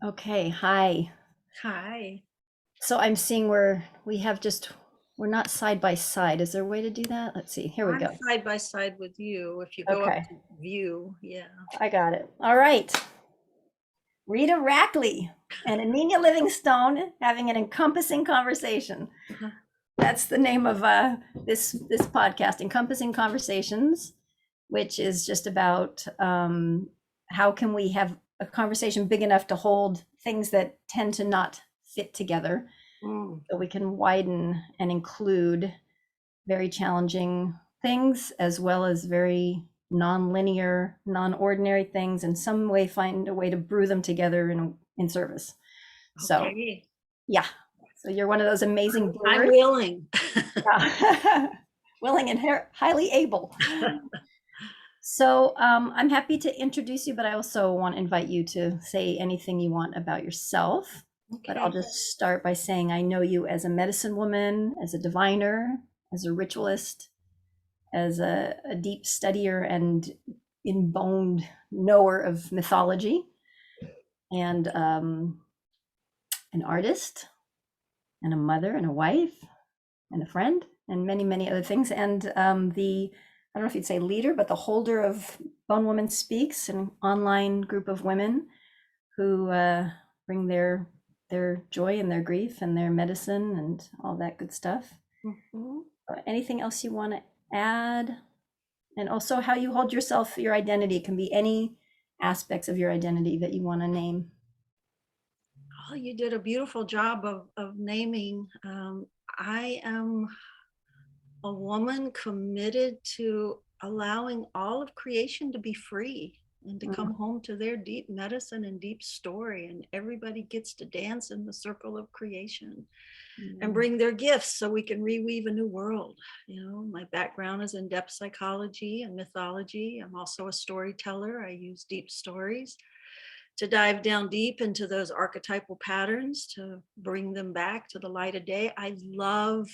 Okay, hi. Hi. So I'm seeing we're not side by side. Is there a way to do that? Let's see. Here we I'm go. side by side with you. If you go up Okay, to view, yeah. I got it. All right. Rita Rackley and Aninha Livingstone having an encompassing conversation. That's the name of this podcast, Encompassing Conversations, which is just about how can we have a conversation big enough to hold things that tend to not fit together, Mm, so we can widen and include very challenging things as well as very non-linear, non-ordinary things, in some way find a way to brew them together in service. So okay. yeah, so you're one of those amazing I'm brewers. willing. Yeah. Willing and highly able. So I'm happy to introduce you, but I also want to invite you to say anything you want about yourself. But I'll Okay. just start by saying I know you as a medicine woman, as a diviner, as a ritualist, as a deep studier and in-boned knower of mythology, and an artist, and a mother, and a wife, and a friend, and many, many other things. And I don't know if you'd say leader, but the holder of Bone Woman Speaks, an online group of women who bring their joy and their grief and their medicine and all that good stuff. Mhm. Anything else you want to add? And also how you hold yourself, your identity. It can be any aspects of your identity that you want to name. Oh, you did a beautiful job of naming. I am a woman committed to allowing all of creation to be free and to come home to their deep medicine and deep story. And everybody gets to dance in the circle of creation and Mm. bring their gifts so we can reweave a new world. You know, my background is in depth psychology and mythology. I'm also a storyteller. I use deep stories to dive down deep into those archetypal patterns to bring them back to the light of day. I love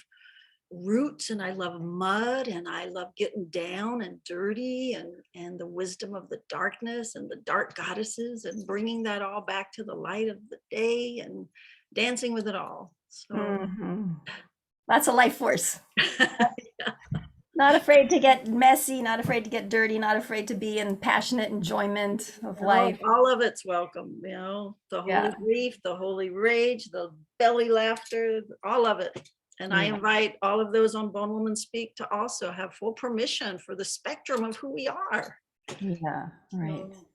roots and I love mud and I love getting down and dirty and the wisdom of the darkness and the dark goddesses and bringing that all back to the light of the day and dancing with it all. So Mhm. Lots of life force. yeah. Not afraid to get messy, not afraid to get dirty, not afraid to be in passionate enjoyment of life. All of it's welcome, you know, the holy Yeah. grief, the holy rage, the belly laughter, all of it. And I Yeah. invite all of those on Bone Woman Speak to also have full permission for the spectrum of who we are. Yeah. Right. So,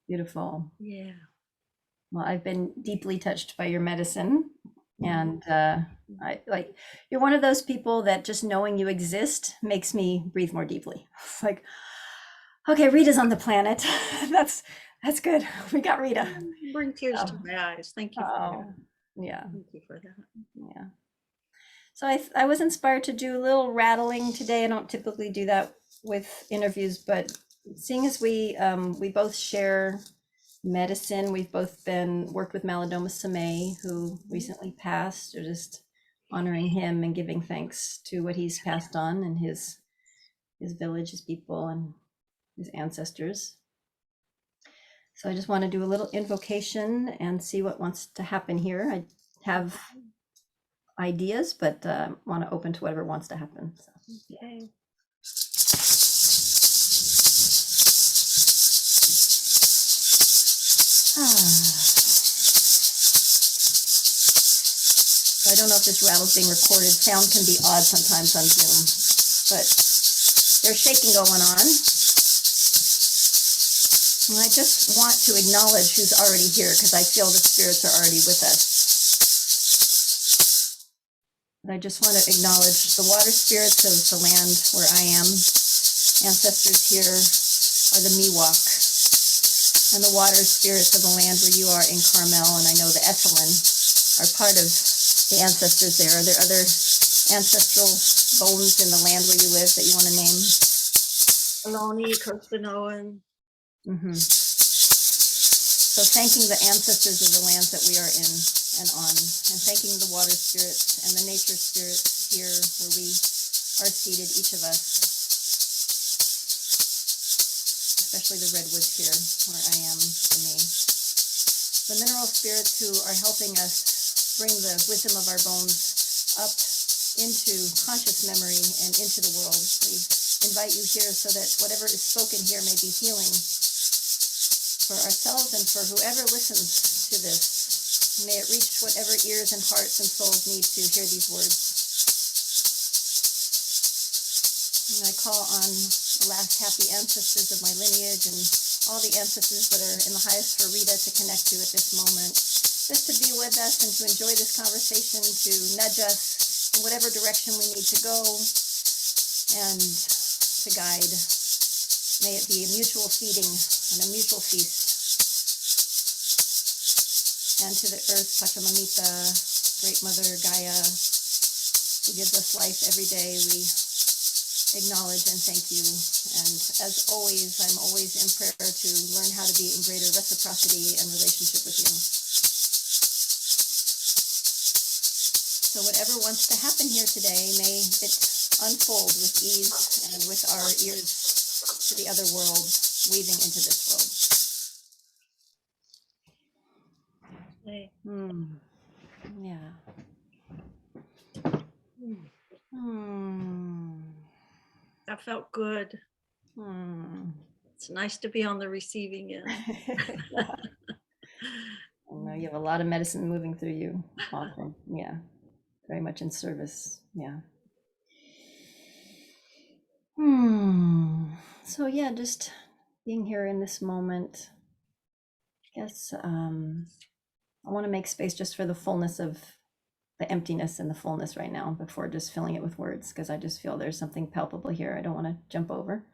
Beautiful. yeah. Well, I've been deeply touched by your medicine. Mhm. And I like you're one of those people that just knowing you exist makes me breathe more deeply. It's like, okay, Rita's on the planet. that's that's good. We got Rita. Bring tears to Oh, my eyes. Thank you for that. oh yeah, Thank you for that. yeah. So I was inspired to do a little rattling today. I don't typically do that with interviews, but seeing as we both share medicine, we've both been worked with Malidoma Somé, who recently passed. Or just honoring him and giving thanks to what he's passed on and his village, his people, and his ancestors. So I just want to do a little invocation and see what wants to happen here. I have ideas, but want to open to whatever wants to happen. So, yeah. Okay. So I don't know if this rattle's being recorded. Sound can be odd sometimes on Zoom, but there's shaking going on. And I just want to acknowledge who's already here because I feel the spirits are already with us. And I just want to acknowledge the water spirits of the land where I am. Ancestors here are the Miwok, and the water spirits of the land where you are in Carmel, and I know the Esalen are part of the ancestors there. Are there other ancestral bones in the land where you live that you want to name? Aloni, Kirstenoan. Mm-hmm. So thanking the ancestors of the lands that we are in and on, and thanking the water spirits and the nature spirits here where we are seated, each of us, especially the redwoods here where I am for me. the mineral spirits who are helping us bring the wisdom of our bones up into conscious memory and into the world. We invite you here so that whatever is spoken here may be healing for ourselves and for whoever listens to this. May it reach whatever ears and hearts and souls need to hear these words. And I call on the last happy ancestors of my lineage and all the ancestors that are in the highest for Rita to connect to at this moment, just to be with us and to enjoy this conversation, to nudge us in whatever direction we need to go and to guide. May it be a mutual feeding and a mutual feast. And to the earth, Pachamamita, Great Mother Gaia, who gives us life every day, we acknowledge and thank you. And as always, I'm always in prayer to learn how to be in greater reciprocity and relationship with you. So whatever wants to happen here today, may it unfold with ease and with our ears to the other world, weaving into this world. Hey. Yeah. That felt good. It's nice to be on the receiving end. I know you have a lot of medicine moving through you often. Yeah. Very much in service. Yeah. So yeah, just being here in this moment. I guess I want to make space just for the fullness of the emptiness and the fullness right now before just filling it with words, because I just feel there's something palpable here I don't want to jump over.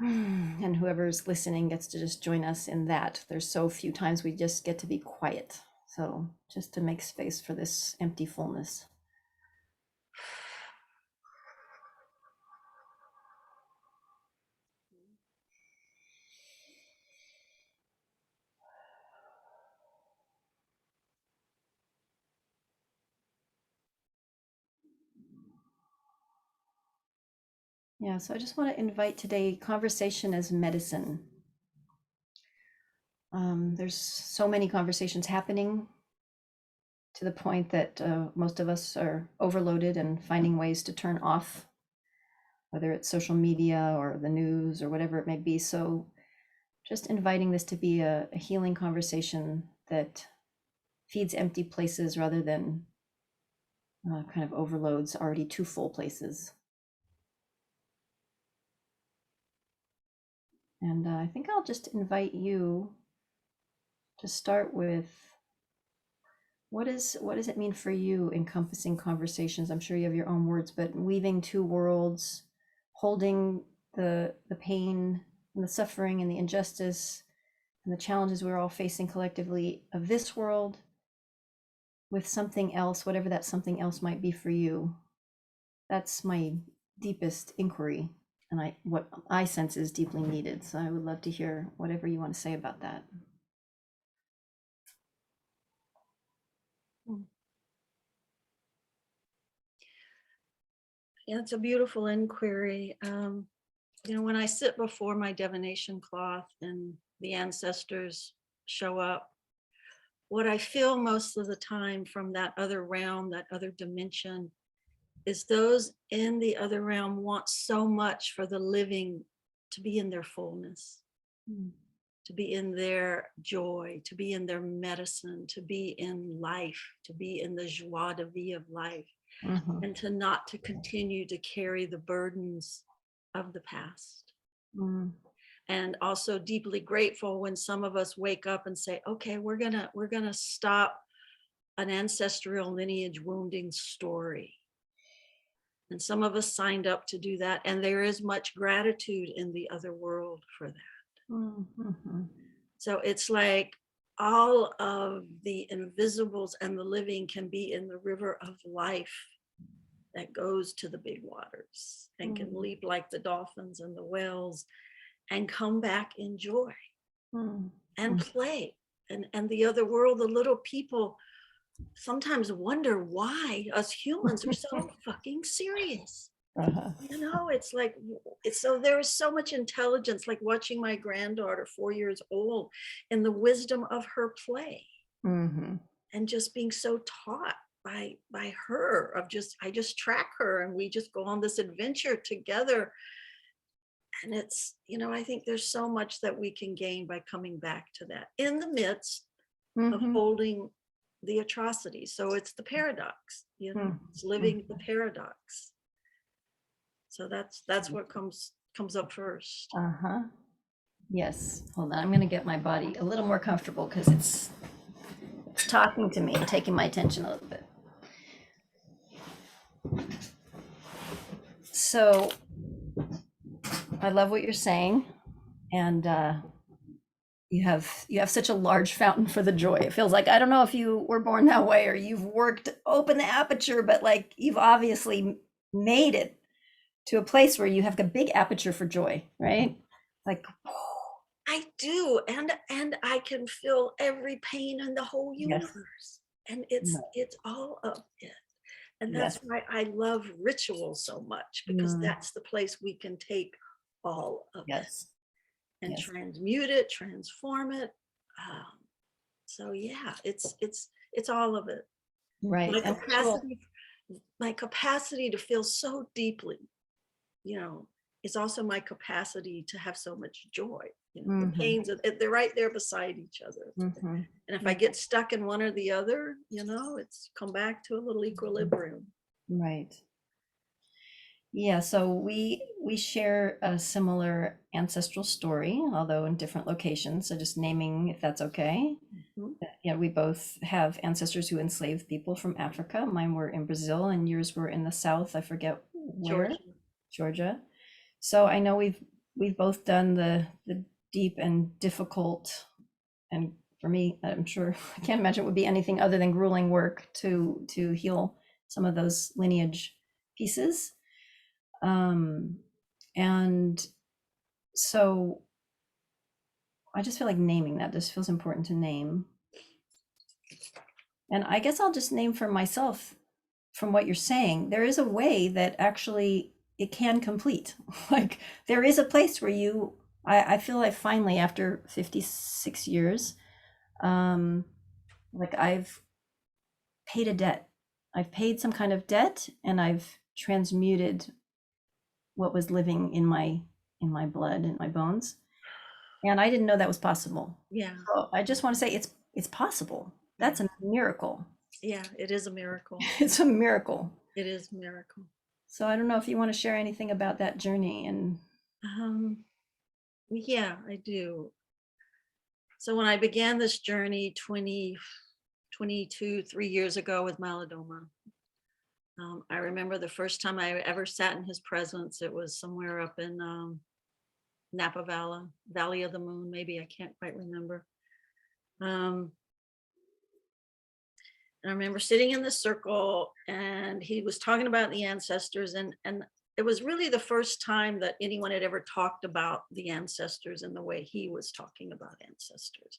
And whoever's listening gets to just join us in that. There's so few times we just get to be quiet. So just to make space for this empty fullness. Yeah, so I just want to invite today conversation as medicine. There's so many conversations happening to the point that most of us are overloaded and finding ways to turn off, whether it's social media or the news or whatever it may be. So just inviting this to be a healing conversation that feeds empty places rather than kind of overloads already too full places. And I think I'll just invite you to start with what does it mean for you encompassing conversations? I'm sure you have your own words, but weaving two worlds, holding the pain and the suffering and the injustice and the challenges we're all facing collectively of this world with something else, whatever that something else might be for you. That's my deepest inquiry, and what I sense is deeply needed. So I would love to hear whatever you want to say about that. Yeah, it's a beautiful inquiry. When I sit before my divination cloth and the ancestors show up, what I feel most of the time from that other realm, that other dimension, is those in the other realm want so much for the living to be in their fullness, to be in their joy, to be in their medicine, to be in life, to be in the joie de vie of life, and to not to continue to carry the burdens of the past. And also deeply grateful when some of us wake up and say, okay, we're gonna stop an ancestral lineage wounding story. And some of us signed up to do that, and there is much gratitude in the other world for that. So it's like all of the invisibles and the living can be in the river of life that goes to the big waters and can leap like the dolphins and the whales and come back in joy and play. And the other world, the little people, sometimes wonder why us humans are so fucking serious. Uh-huh. You know, it's like, it's so, there is so much intelligence, like watching my granddaughter, 4 years old, and the wisdom of her play, Mm-hmm. and just being so taught by her, of just, I just track her and we just go on this adventure together. And it's, you know, I think there's so much that we can gain by coming back to that in the midst of Mm-hmm. holding the atrocity. So it's the paradox, you know, it's living the paradox. So that's what comes up first. Uh-huh. Yes. Hold on. I'm going to get my body a little more comfortable because it's talking to me and taking my attention a little bit. So I love what you're saying. And you have such a large fountain for the joy. It feels like, I don't know if you were born that way or you've worked open the aperture, but like you've obviously made it to a place where you have a big aperture for joy, right? Like, I do, and I can feel every pain in the whole yes, universe, and it's all of it. And that's yes, why I love ritual so much, because mm, that's the place we can take all of it yes, and yes, transmute it, transform it. Um, so yeah, it's all of it. right. My And ritual, capacity, my capacity to feel so deeply, you know, is also my capacity to have so much joy. You know, the mm-hmm, pains, they're right there beside each other. mm-hmm, And if I get stuck in one or the other, you know, it's come back to a little equilibrium. right. Yeah, so we share a similar ancestral story, although in different locations. So just naming, if that's okay. Mhm. Yeah, we both have ancestors who enslaved people from Africa. Mine were in Brazil and yours were in the South. I forget where, Georgia. Georgia. So I know we've both done the deep and difficult, and for me, I'm sure I can't imagine it would be anything other than grueling work to heal some of those lineage pieces. Um, and so I just feel like naming that just feels important to name. And I guess I'll just name for myself from what you're saying. There is a way that actually it can complete. Like there is a place where I feel like finally after 56 years, um, like I've paid a debt. I've paid some kind of debt and I've transmuted what was living in my blood, in my bones. And I didn't know that was possible. Yeah. So I just want to say it's possible. Yeah. That's a miracle. Yeah. It is a miracle. It's a miracle. It is a miracle. So I don't know if you want to share anything about that journey and Yeah, I do. So when I began this journey 3 years ago with Malidoma, I remember the first time I ever sat in his presence. It was somewhere up in Napa Valley, Valley of the Moon, maybe, I can't quite remember. Um, and I remember sitting in the circle and he was talking about the ancestors, and it was really the first time that anyone had ever talked about the ancestors in the way he was talking about ancestors,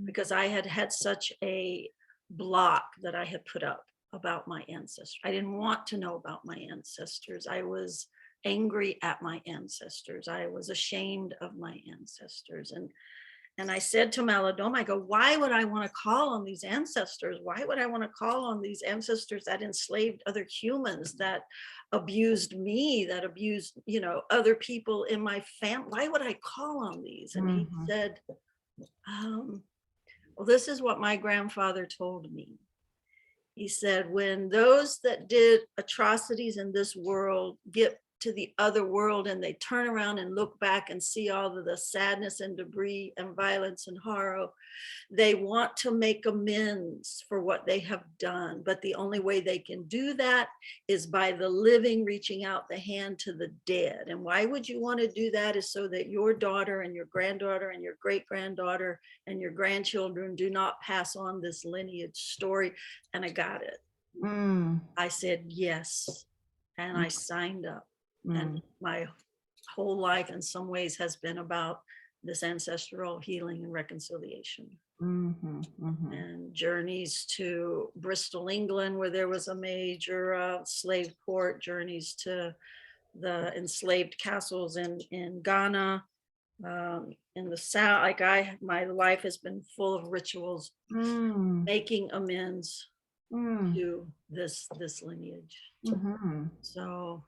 because I had had such a block that I had put up about my ancestors. I didn't want to know about my ancestors. I was angry at my ancestors. I was ashamed of my ancestors. And I said to Malidoma, I go, why would I want to call on these ancestors? Why would I want to call on these ancestors that enslaved other humans, that abused me, that abused, you know, other people in my family? Why would I call on these? And he Mhm. said, well, this is what my grandfather told me. He said, when those that did atrocities in this world get to the other world and they turn around and look back and see all of the sadness and debris and violence and horror, they want to make amends for what they have done. But the only way they can do that is by the living reaching out the hand to the dead. And why would you want to do that? Is so that your daughter and your granddaughter and your great granddaughter and your grandchildren do not pass on this lineage story. And I got it. Mm, I said yes. And I signed up. And mm, my whole life in some ways has been about this ancestral healing and reconciliation, mhm, mhm. and journeys to Bristol, England, where there was a major slave port, journeys to the enslaved castles in Ghana, in the South. Like my life has been full of rituals, Mm, making amends mm, to this lineage. mhm, So,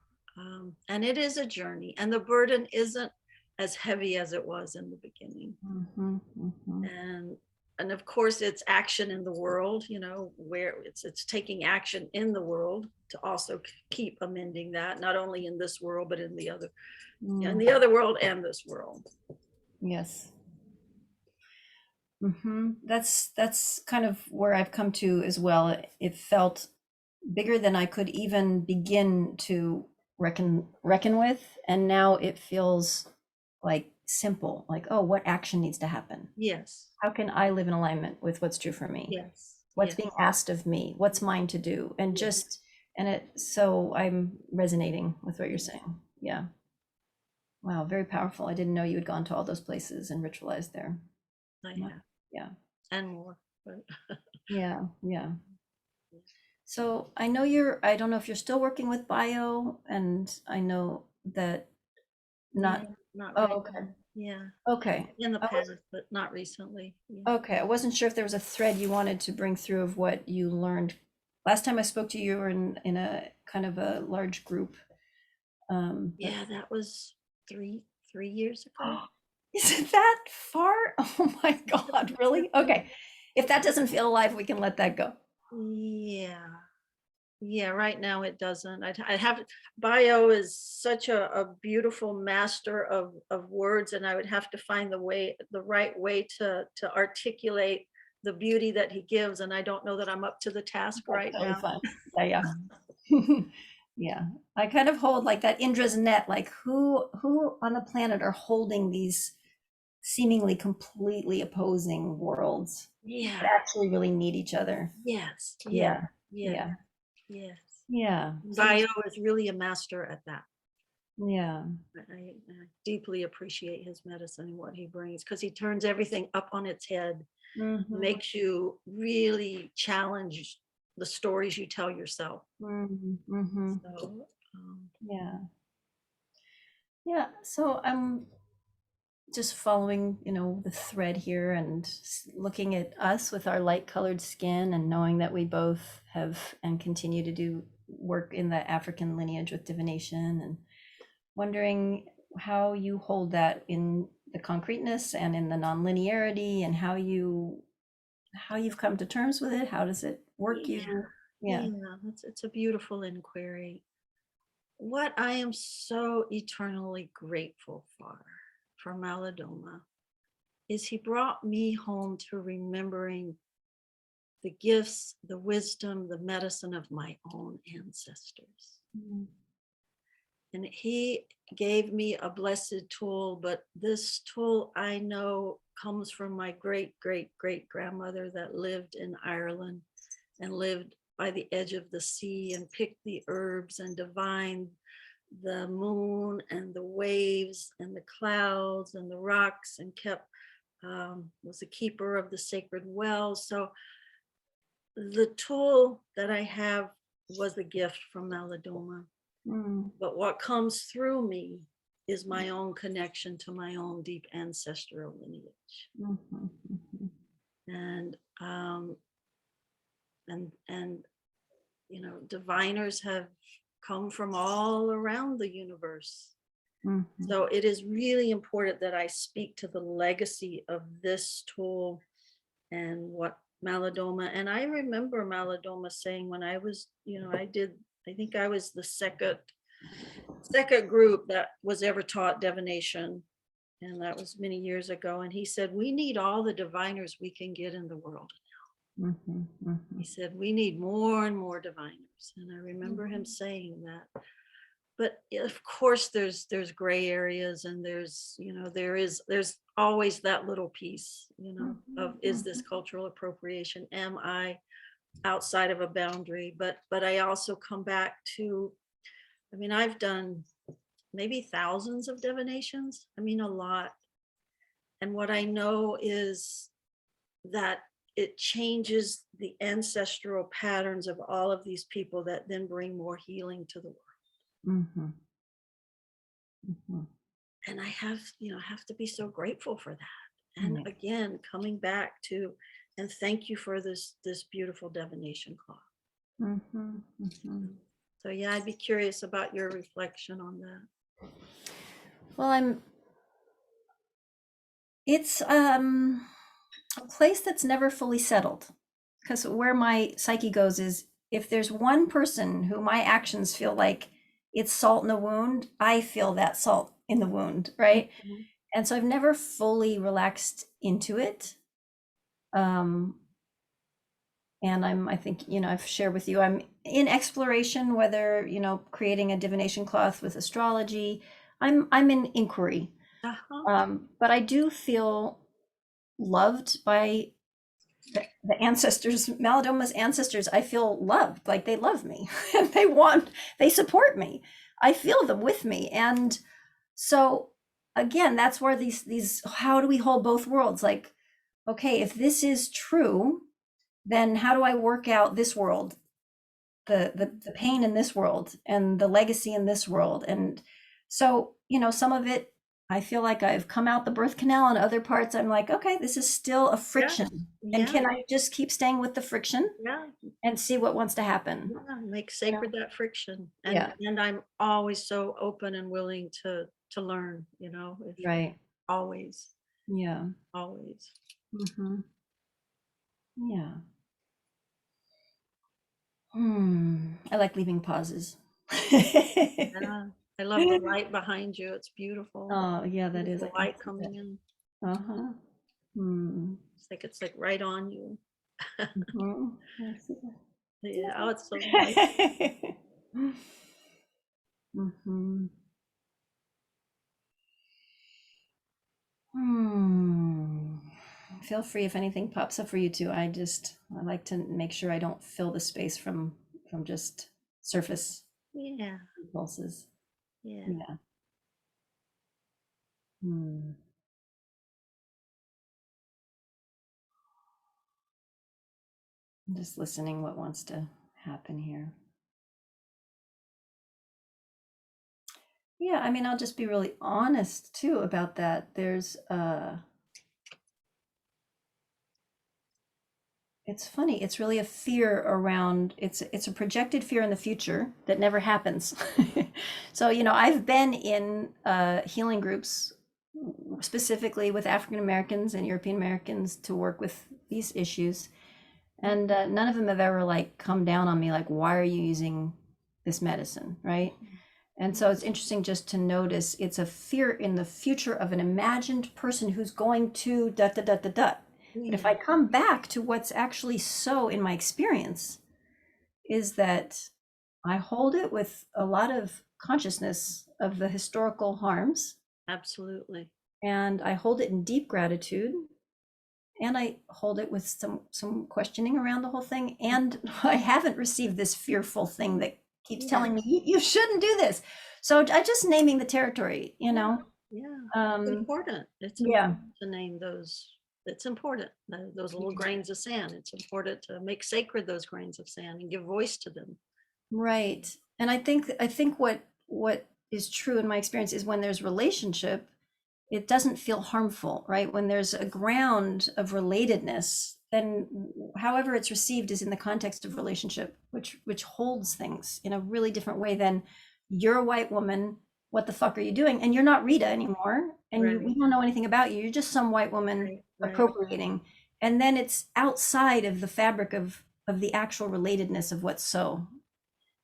and it is a journey, and the burden isn't as heavy as it was in the beginning. mhm, mhm. And of course, it's action in the world, where it's taking action in the world to also keep amending that, not only in this world, but in Mm, the other world and this world. yes. That's kind of where I've come to as well. It felt bigger than I could even begin to reckon with, and now it feels like simple. Like, oh, what action needs to happen? Yes, How can I live in alignment with what's true for me? yes, What's yes, being asked of me? What's mine to do? And yes. just and it so I'm resonating with what you're saying. Yeah. Wow, very powerful. I didn't know you had gone to all those places and ritualized there. I Wow. have, Yeah. and more. But Yeah. Yeah. So I don't know if you're still working with bio, and I know that yeah, not, not oh, right okay. now. Yeah, Okay. in the I past, was but not recently. Yeah. okay. I wasn't sure if there was a thread you wanted to bring through of what you learned. Last time I spoke to you, you were in a kind of a large group. But Yeah, that was three years ago. is it that far? Oh my God, really? Okay. If that doesn't feel alive, we can let that go. Yeah. Yeah, right now it doesn't. I have bio is such a beautiful master of words, and I would have to find the right way to articulate the beauty that he gives, and I don't know that I'm up to the task That's right totally now. fine. Yeah, yeah. Yeah. I kind of hold like that Indra's net, like who on the planet are holding these seemingly completely opposing worlds Yeah. that actually really need each other. Yes. Yeah. Yeah. Yeah. Yeah. Yes. Yeah. So Bio is really a master at that. yeah. I deeply appreciate his medicine and what he brings, because he turns everything up on its head, Hmm. makes you really challenge the stories you tell yourself. Hmm. Hmm. So, Yeah. Yeah. So I'm just following, the thread here and looking at us with our light colored skin and knowing that we both have and continue to do work in the African lineage with divination, and wondering how you hold that in the concreteness and in the nonlinearity, and how you've come to terms with it. How does it work yeah, you? Yeah. yeah, it's a beautiful inquiry. What I am so eternally grateful for Malidoma, is he brought me home to remembering the gifts, the wisdom, the medicine of my own ancestors. Mm, And he gave me a blessed tool, but this tool I know comes from my great great great grandmother that lived in Ireland and lived by the edge of the sea and picked the herbs and divined the moon and the waves and the clouds and the rocks, and kept was a keeper of the sacred wells. So the tool that I have was a gift from Malidoma, mm, but what comes through me is my own connection to my own deep ancestral lineage. mhm, mhm, And and diviners have come from all around the universe. mhm, So it is really important that I speak to the legacy of this tool and what Malidoma. And I remember Malidoma saying, when I was, I think I was the second group that was ever taught divination, and that was many years ago. And he said, we need all the diviners we can get in the world. mhm, He mhm, said, we need more and more diviners. And I remember him mhm, saying that. But of course there's gray areas, and there's always that little piece, mhm, of, is this cultural appropriation? Am I outside of a boundary? But I also come back to, I've done maybe thousands of divinations, a lot. And what I know is that it changes the ancestral patterns of all of these people that then bring more healing to the world. mhm. Mhm. And I have to be so grateful for that. And Yeah. again, coming back to, and thank you for this beautiful divination cloth. Mhm, mhm. So yeah, I'd be curious about your reflection on that. Well, it's a place that's never fully settled, because where my psyche goes is, if there's one person who my actions feel like it's salt in the wound, I feel that salt in the wound, right? Mhm. And so I've never fully relaxed into it. Um, and I think, I've shared with you, I'm in exploration, whether, creating a divination cloth with astrology. I'm in inquiry. Uh-huh. But I do feel loved by the ancestors, Malidoma's ancestors. I feel loved, like they love me and they support me. I feel them with me. And so again, that's where these, how do we hold both worlds? Like, okay, if this is true, then how do I work out this world, the pain in this world and the legacy in this world? And so, some of it, I feel like I've come out the birth canal, and other parts I'm like, okay, this is still a Yeah. friction. And Yeah. can I just keep staying with the friction Yeah. and see what wants to happen? Yeah. Make You know? sacred that friction. Yeah, And I'm always so open and willing to learn, if right. always, Yeah. always. Hmm. Yeah. I like leaving pauses. Yeah. I love the light behind you. It's beautiful. Oh, yeah, that is. I Beautiful can light see that. coming in. Uh-huh. Hmm. It's like right on you. Mhm. I see Yeah. Oh, it's so nice. that. Mhm. Hmm. Feel free if anything pops up for you too. I like to make sure I don't fill the space from just surface Yeah. impulses. Yeah. Yeah. Hmm. I'm just listening what wants to happen here. Yeah, I mean, I'll just be really honest too about that. It's funny. It's really a fear around, it's a projected fear in the future that never happens. So, I've been in healing groups specifically with African Americans and European Americans to work with these issues. And none of them have ever like come down on me like, why are you using this medicine, right? And so it's interesting just to notice it's a fear in the future of an imagined person who's going to da da da da da. But if Yeah. I come back to what's actually so in my experience, is that I hold it with a lot of consciousness of the historical harms, Absolutely. and I hold it in deep gratitude, and I hold it with some questioning around the whole thing. And I haven't received this fearful thing that keeps Yeah. telling me you shouldn't do this. So I just naming the territory, Yeah. Yeah. It's Um, important. It's yeah, important to name those. It's important. Those little grains of sand. It's important to make sacred those grains of sand and give voice to them. right. And I think what is true in my experience is when there's relationship, it doesn't feel harmful, right? When there's a ground of relatedness, then however it's received is in the context of relationship, which holds things in a really different way than, you're a white woman, what the fuck are you doing? And you're not Rita anymore, and we Right. don't know anything about you. You're just some white woman Right. Right. appropriating. And then it's outside of the fabric of the actual relatedness of what's so.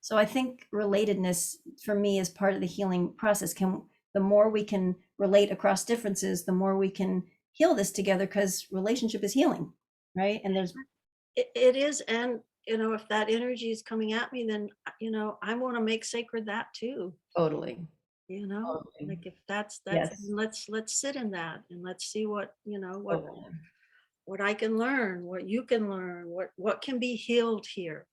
So I think relatedness for me is part of the healing process. The more we can relate across differences, the more we can heal this together, because relationship is healing, right? And there's It is, and if that energy is coming at me, then I want to make sacred that too. totally, Like totally. if that's Yes, let's sit in that and let's see what totally. what I can learn, what you can learn, what can be healed here.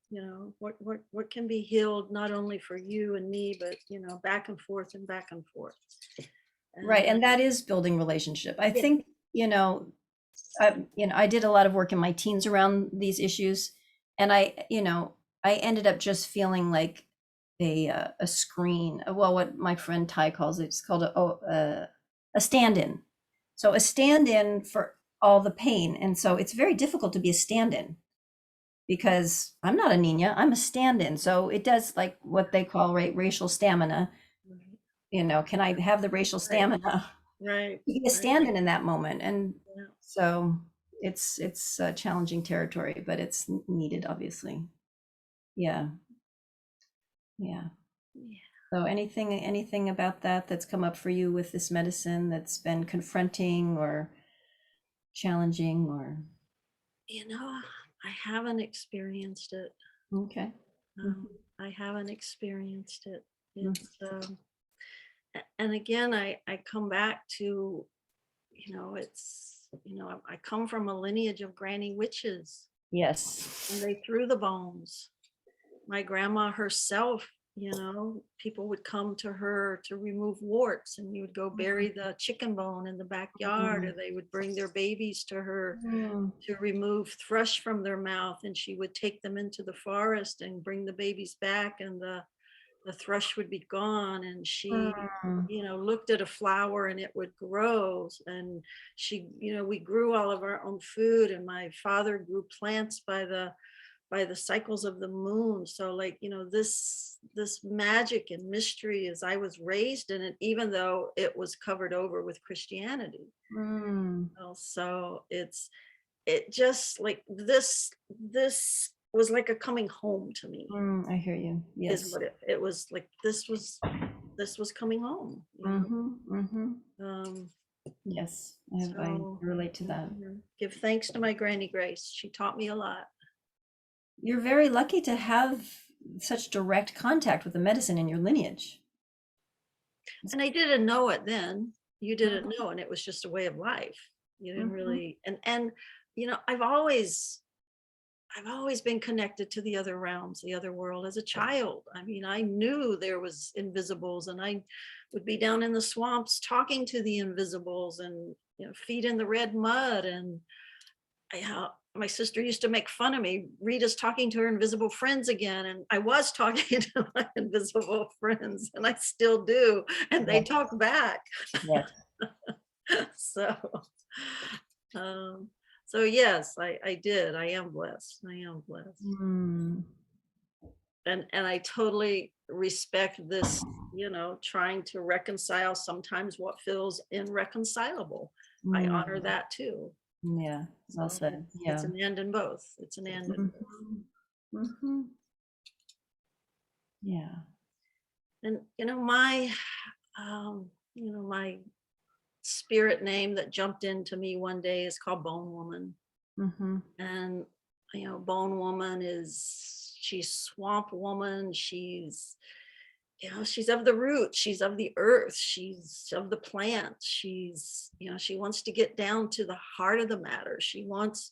What can be healed not only for you and me, but back and forth and back and forth. Right. And And that is building relationship. I yeah, think, I did a lot of work in my teens around these issues. And I ended up just feeling like a screen, well, what my friend Ty calls it, it's called a stand-in. So a stand-in for all the pain. And so it's very difficult to be a stand-in because I'm not a Nina, I'm a stand-in. So it does like what they call racial stamina. Right. You know, can I have the racial Right. stamina Right. to be a Right. stand-in in that moment? And Yeah. so it's challenging territory, but it's needed, obviously. Yeah, yeah. Yeah. So anything about that that's come up for you with this medicine that's been confronting or challenging or You know, I haven't experienced it. okay. Um, I haven't experienced it. Mhm. It's and again, I come back to, it's, I come from a lineage of granny witches, and Yes. they threw the bones. My grandma herself, people would come to her to remove warts, and you would go bury the chicken bone in the backyard, or they would bring their babies to her Mm, to remove thrush from their mouth, and she would take them into the forest and bring the babies back, and the thrush would be gone, and she mm, looked at a flower and it would grow, and we grew all of our own food, and my father grew plants by the cycles of the moon. So like, this magic and mystery, as I was raised in it, even though it was covered over with Christianity. mm, So it just like this was like a coming home to me, I hear you. is Yes. what it was like. This was coming home. Mm-hmm. Um Yes. I so relate to that. give thanks to my Granny Grace. She taught me a lot. You're very lucky to have such direct contact with the medicine in your lineage. And I didn't know it then. You didn't know, and it was just a way of life. You didn't Mhm. really, and I've always been connected to the other realms, the other world as a child. I mean, I knew there was invisibles, and I would be down in the swamps talking to the invisibles, and feet in the red mud. And my sister used to make fun of me. Rita's talking to her invisible friends again, and I was talking to my invisible friends, and I still do, and they Yes. talk back. Yes. So, um, so yes, I did. I am blessed. I am blessed. Mm, And I totally respect this, trying to reconcile sometimes what feels irreconcilable. I honor mm. that too. Yeah. Well So said. it's Yeah. an and in both. It's an and in both. Mhm. Mhm. Yeah. And my spirit name that jumped into me one day is called Bone Woman. Mhm. And Bone Woman she's swamp woman. She's of the root, she's of the earth, she's of the plant. She wants to get down to the heart of the matter. She wants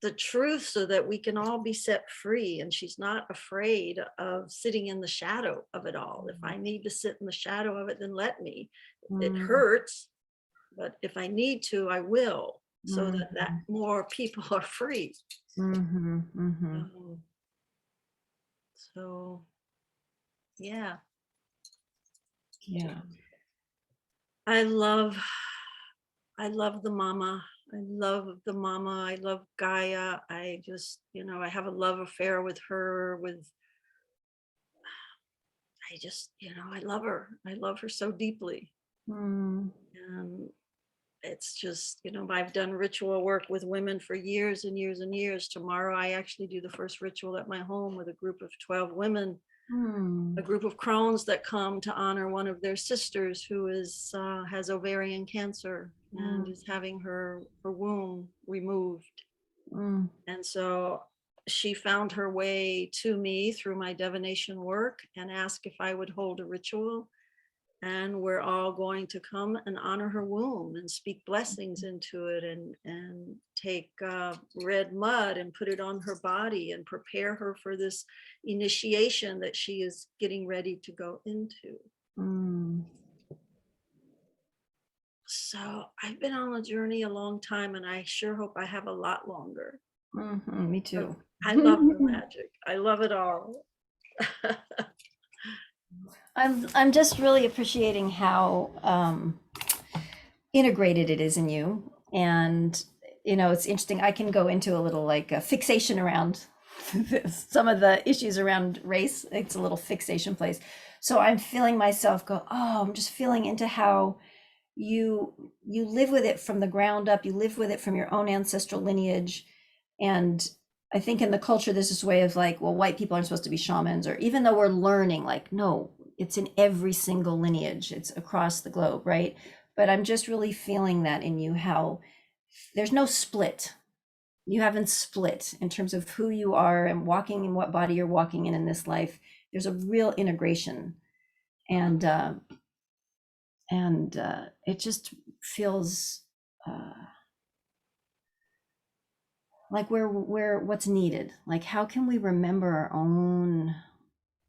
the truth so that we can all be set free, and she's not afraid of sitting in the shadow of it all. If I need to sit in the shadow of it, then let me. It Mm, hurts, but if I need to, I will, so that mhm. more people are free. Mhm. Mhm. um, so yeah, Yeah. I love the mama. I love the mama. I love Gaia. I just, I have a love affair with her. I just, I love her. I love her so deeply. Mm, And it's just, I've done ritual work with women for years and years and years. Tomorrow, I actually do the first ritual at my home with a group of 12 women, a mm, group of crones that come to honor one of their sisters who has ovarian cancer and mm, is having her womb removed. mm, And so she found her way to me through my divination work and asked if I would hold a ritual. And we're all going to come and honor her womb and speak blessings into it, and take red mud and put it on her body and prepare her for this initiation that she is getting ready to go into. mm. So I've been on a journey a long time, and I sure hope I have a lot longer. Mhm. Me too. I love the magic. I love it all. I'm just really appreciating how integrated it is in you. And, it's interesting. I can go into a little like a fixation around some of the issues around race. It's a little fixation place. So I'm feeling myself go, oh, I'm just feeling into how you live with it from the ground up. You live with it from your own ancestral lineage. And I think in the culture, there's this way of like, well, white people aren't supposed to be shamans, or even though we're learning, like, no, it's in every single lineage, it's across the globe, right? But I'm just really feeling that in you, how there's no split. You haven't split in terms of who you are and walking in what body you're walking in this life. There's a real integration. And it just feels like we're what's needed. Like, how can we remember our own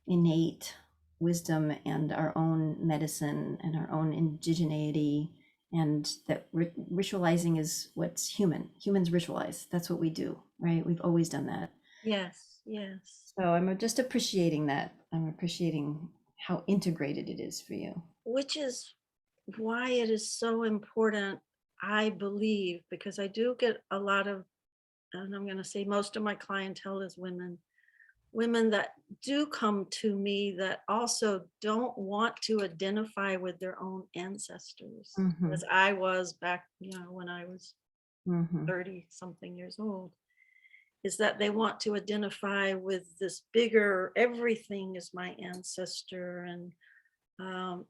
innate wisdom and our own medicine and our own indigeneity, and that ritualizing is what's human. Humans ritualize. That's what we do, right? We've always done that. Yes, yes. So I'm just appreciating that. I'm appreciating how integrated it is for you. Which is why it is so important, I believe, because I do get a lot of, and I'm going to say most of my clientele is women that do come to me that also don't want to identify with their own ancestors, Mm-hmm. as I was back, when I was Mm-hmm. 30 something years old, is that they want to identify with this bigger everything is my ancestor.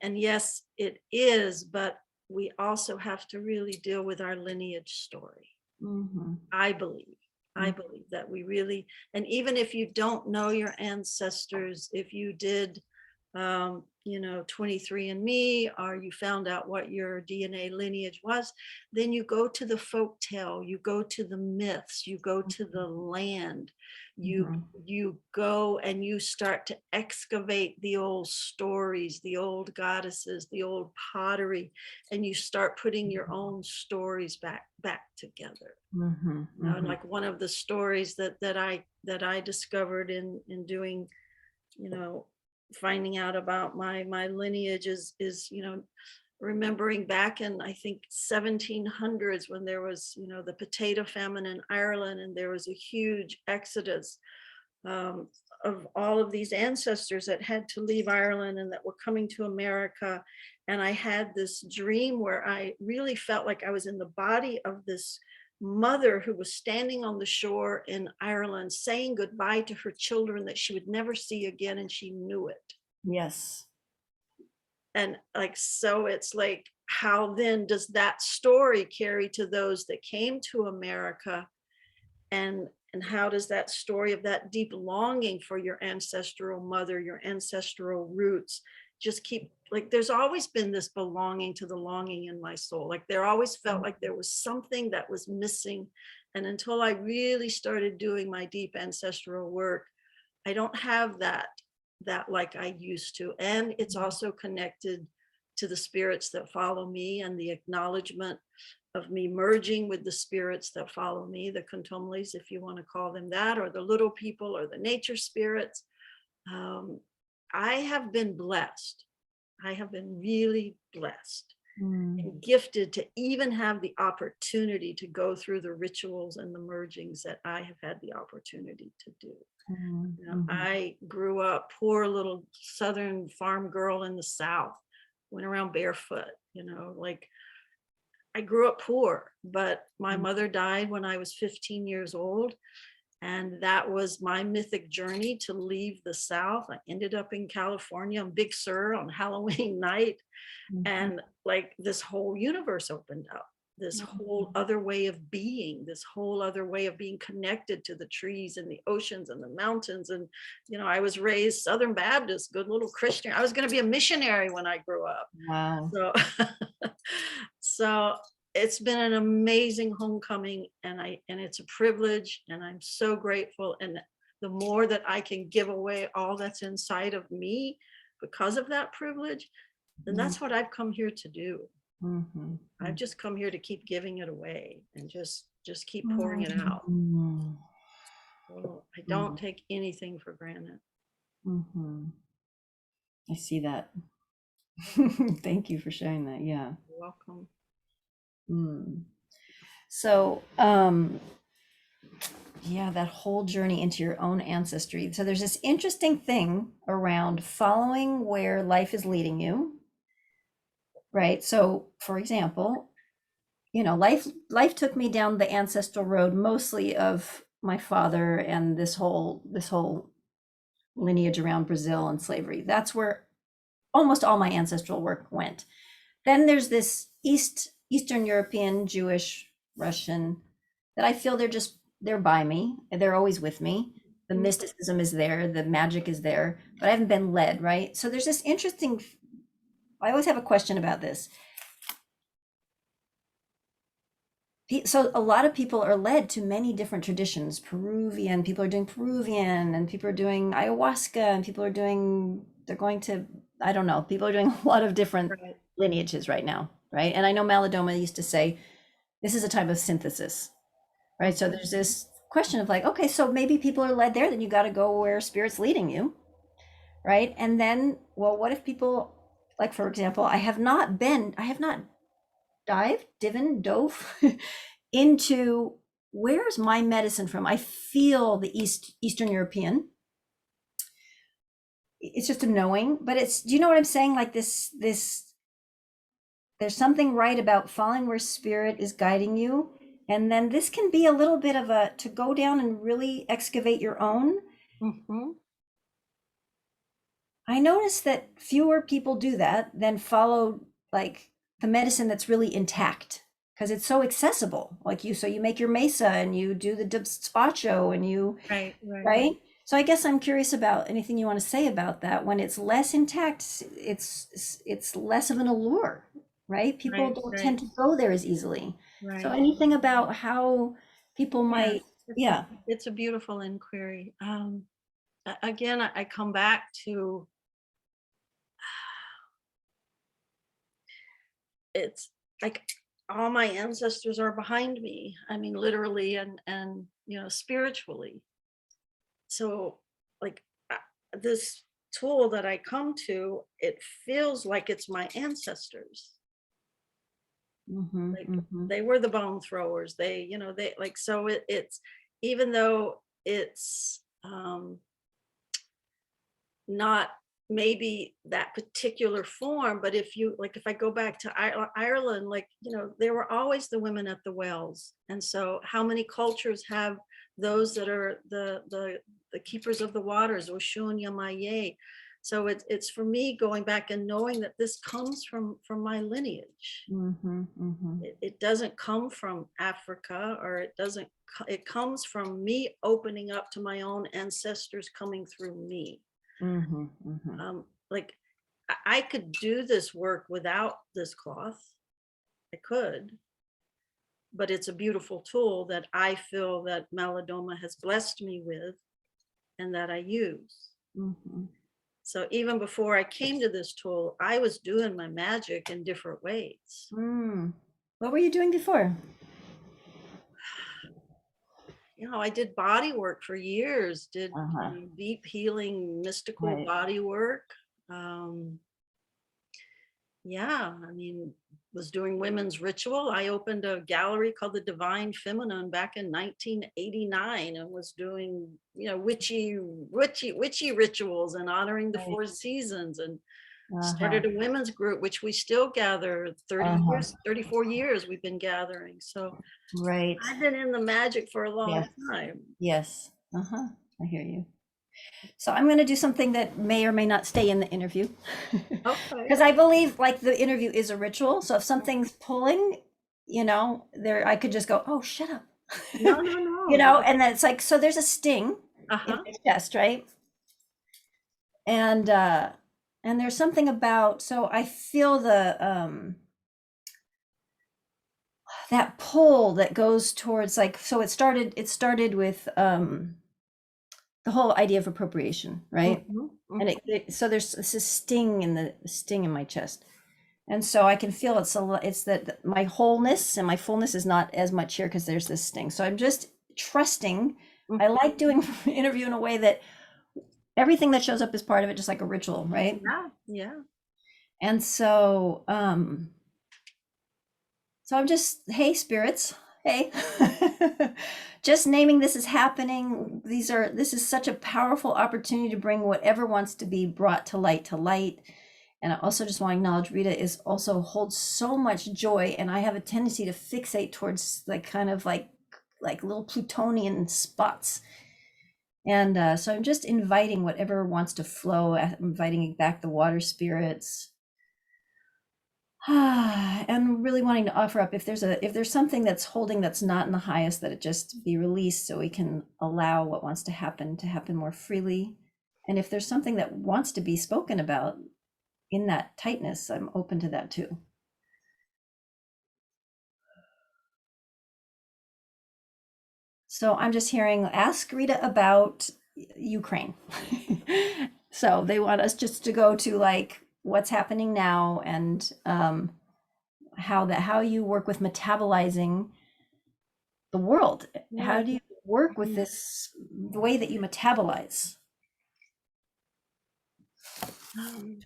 And yes, it is, but we also have to really deal with our lineage story. Mm-hmm. I believe. I believe that we really, and even if you don't know your ancestors, if you did, 23andMe, or you found out what your DNA lineage was, then you go to the folk tale, you go to the myths, you go to the land, you Mm-hmm. you go and you start to excavate the old stories, the old goddesses, the old pottery, and you start putting your own stories back together. Mm-hmm. And Mm-hmm. like one of the stories that I discovered in doing, finding out about my lineage is remembering back in, I think, 1700s, when there was, the potato famine in Ireland, and there was a huge exodus, um, of all of these ancestors that had to leave Ireland and that were coming to America. And I had this dream where I really felt like I was in the body of this mother who was standing on the shore in Ireland saying goodbye to her children that she would never see again, and she knew it. Yes. And like, so it's like, how then does that story carry to those that came to America? And how does that story of that deep longing for your ancestral mother, your ancestral roots, just keep, like, there's always been this belonging to the longing in my soul. Like, there always felt like there was something that was missing. And until I really started doing my deep ancestral work, I don't have that like I used to. And it's also connected to the spirits that follow me, and the acknowledgement of me merging with the spirits that follow me, the contumelies, if you want to call them that, or the little people, or the nature spirits. Um, I have been blessed. I have been really blessed and gifted to even have the opportunity to go through the rituals and the mergings that I have had the opportunity to do. Mm-hmm. I grew up poor little Southern farm girl in the South, went around barefoot, like, I grew up poor, but my mother died when I was 15 years old. And that was my mythic journey to leave the South. I ended up in California on Big Sur on Halloween night. And like, this whole universe opened up, this whole other way of being, this whole other way of being connected to the trees and the oceans and the mountains. And, I was raised Southern Baptist, good little Christian. I was going to be a missionary when I grew up. Wow. So, so it's been an amazing homecoming, and it's a privilege, and I'm so grateful. And the more that I can give away all that's inside of me because of that privilege, then that's what I've come here to do. Mm-hmm. I've just come here to keep giving it away and just keep pouring it out. Mm-hmm. Well, I don't take anything for granted. Mm-hmm. I see that. Thank you for sharing that. Yeah. You're welcome. Mm. So, yeah, that whole journey into your own ancestry. So there's this interesting thing around following where life is leading you, right? So, for example, life took me down the ancestral road mostly of my father and this whole lineage around Brazil and slavery. That's where almost all my ancestral work went. Then there's this Eastern European, Jewish, Russian that I feel they're by me. They're always with me. The Mm. mysticism is there, the magic is there, but I haven't been led, right? So there's this interesting, I always have a question about this. So a lot of people are led to many different traditions. Peruvian, people are doing Peruvian, and people are doing ayahuasca, and they're going to, I don't know, people are doing a lot of different Right. lineages right now, right? And I know Malidoma used to say, this is a time of synthesis, right? So there's this question of like, okay, so maybe people are led there, then you got to go where spirit's leading you, right? And then, well, what if people, like, for example, I have not dove into where's my medicine from? I feel the Eastern European. It's just a knowing, but do you know what I'm saying? Like this, there's something right about following where spirit is guiding you. And then this can be a little bit of to go down and really excavate your own. Mm-hmm. I notice that fewer people do that than follow like the medicine that's really intact because it's so accessible. So you make your mesa and you do the despacho and Right, right. right? So I guess I'm curious about anything you want to say about that. When it's less intact, it's less of an allure, right? People Right, don't right, tend to go there as easily. So right. anything about how people Yes, might, yeah. it's a beautiful inquiry. Again, I come back to it's like all my ancestors are behind me. I mean, literally and spiritually. So, like this tool that I come to, it feels like it's my ancestors. Mm-hmm, Like mm-hmm, they were the bone throwers. They like so it's even though it's not maybe that particular form, but if I go back to Ireland, like there were always the women at the wells, and so how many cultures have those that are the keepers of the waters, Oshun Yamaye. So it's for me going back and knowing that this comes from my lineage. mm-hmm, mm-hmm, It doesn't come from Africa, or it comes from me opening up to my own ancestors coming through me. mm-hmm, mm-hmm. Like I could do this work without this cloth. I could, but it's a beautiful tool that I feel that Malidoma has blessed me with and that I use. Mm-hmm. So even before I came to this tool, I was doing my magic in different ways. Mm. What were you doing before? I did body work for years, did Uh-huh. deep healing, mystical Right. body work. Um, yeah, I mean, was doing women's ritual. I opened a gallery called the Divine Feminine back in 1989 and was doing, witchy rituals and honoring the Right. four seasons, and Uh-huh. started a women's group, which we still gather 30 Uh-huh. years, 34 years we've been gathering. So Right. I've been in the magic for a long Yes. time. Yes. Uh-huh. I hear you. So I'm going to do something that may or may not stay in the interview. Okay. Because I believe like the interview is a ritual. So if something's pulling, there I could just go, oh, shut up. No, no, no. And then it's like, so there's a sting in Uh-huh. my chest, right? And there's something about, so I feel that pull that goes towards like, so it started with the whole idea of appropriation, right? Mhm, And mhm. so there's this sting in my chest, and so I can feel it's that my wholeness and my fullness is not as much here because there's this sting. So I'm just trusting. I Mhm. like doing interview in a way that everything that shows up is part of it, just like a ritual, right? Yeah, yeah. And so so I'm just, hey, spirits, hey, just naming this is happening. This is such a powerful opportunity to bring whatever wants to be brought to light to light. And I also just want to acknowledge Rita is also holds so much joy, and I have a tendency to fixate towards like kind of like little Plutonian spots. And so I'm just inviting whatever wants to flow, inviting back the water spirits, and really wanting to offer up if there's something that's holding that's not in the highest, that it just be released so we can allow what wants to happen more freely. And if there's something that wants to be spoken about in that tightness, I'm open to that too. So I'm just hearing, ask Rita about Ukraine. So they want us just to go to like what's happening now, and how you work with metabolizing the world. How Yeah. do you work with Mhm. this, the way that you metabolize? Um,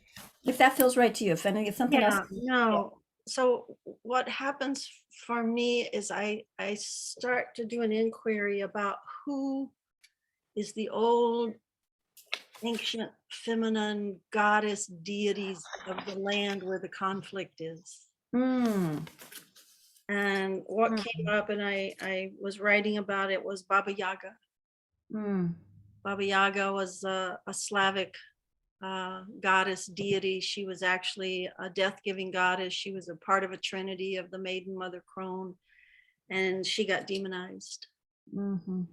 If that feels right to you, if something else. yeah, no. So what happens for me is I start to do an inquiry about who is the old ancient feminine goddess deities of the land where the conflict is. Mm, And what came mm, up, and I was writing about it, was Baba Yaga. mm, Baba Yaga was a Slavic goddess deity. She was actually a death-giving goddess. She was a part of a trinity of the Maiden Mother Crone, and she got demonized. mhm,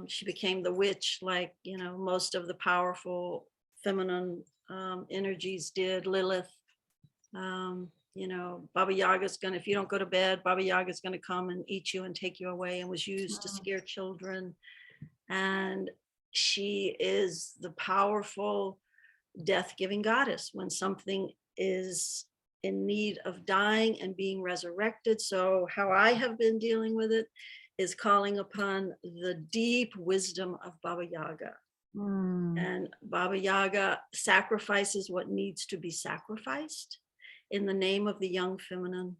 She became the witch, like most of the powerful feminine energies did. Lilith. Baba Yaga's gonna, if you don't go to bed, Baba Yaga's gonna come and eat you and take you away, and was used to scare children. And she is the powerful death-giving goddess when something is in need of dying and being resurrected. So how I have been dealing with it is calling upon the deep wisdom of Baba Yaga. mm, And Baba Yaga sacrifices what needs to be sacrificed in the name of the young feminine.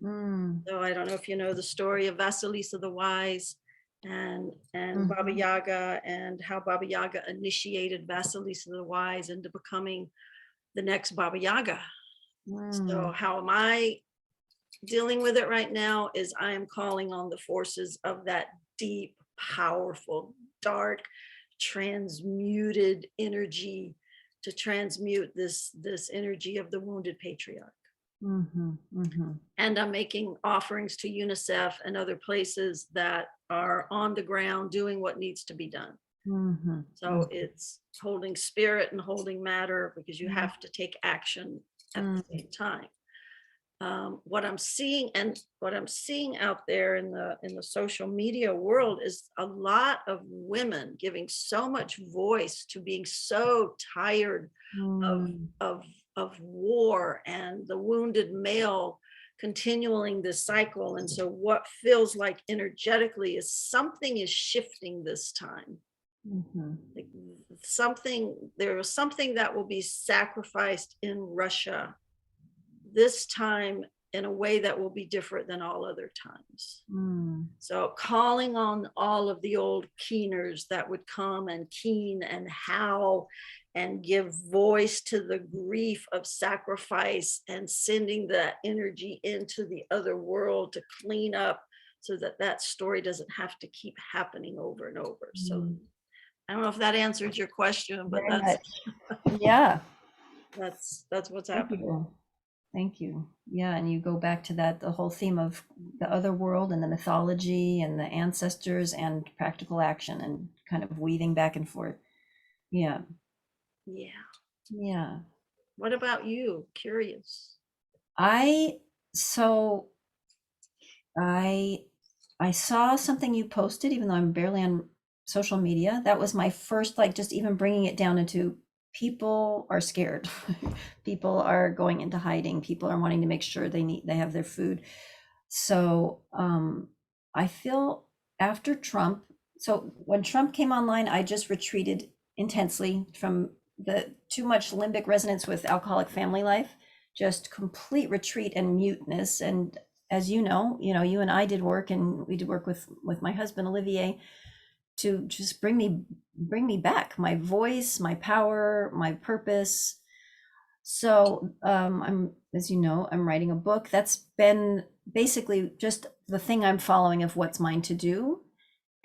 mm, So I don't know if you know the story of Vasilisa the Wise and Baba mhm, Yaga, and how Baba Yaga initiated Vasilisa the Wise into becoming the next Baba Yaga. So mm, how am I dealing with it right now is I am calling on the forces of that deep, powerful, dark, transmuted energy to transmute this energy of the wounded patriarch. mhm, mhm, And I'm making offerings to UNICEF and other places that are on the ground doing what needs to be done. mhm, So it's holding spirit and holding matter, because you mhm, have to take action at the mm, same time. What I'm seeing, and what I'm seeing out there in the social media world, is a lot of women giving so much voice to being so tired of mm, of of war and the wounded male continuing this cycle. And so what feels like energetically is something is shifting this time. mhm, Like there was something that will be sacrificed in Russia this time in a way that will be different than all other times. mm, So calling on all of the old keeners that would come and keen and howl and give voice to the grief of sacrifice, and sending that energy into the other world to clean up, so that that story doesn't have to keep happening over and over. So mm. I don't know if that answers your question, but Very much. Yeah. that's what's Thank happening. you. Thank you. Yeah, and you go back to that, the whole theme of the other world and the mythology and the ancestors and practical action, and kind of weaving back and forth. Yeah. Yeah. Yeah. What about you? Curious. I so I I saw something you posted, even though I'm barely on social media. That was my first, like, just even bringing it down into people are scared. People are going into hiding. People are wanting to make sure they have their food. So I feel after Trump, so when Trump came online, I just retreated intensely from the too much limbic resonance with alcoholic family life, just complete retreat and muteness. And as you and I did work, and we did work with my husband Olivier to just bring me back, my voice, my power, my purpose. So as you know, I'm writing a book that's been basically just the thing I'm following of what's mine to do.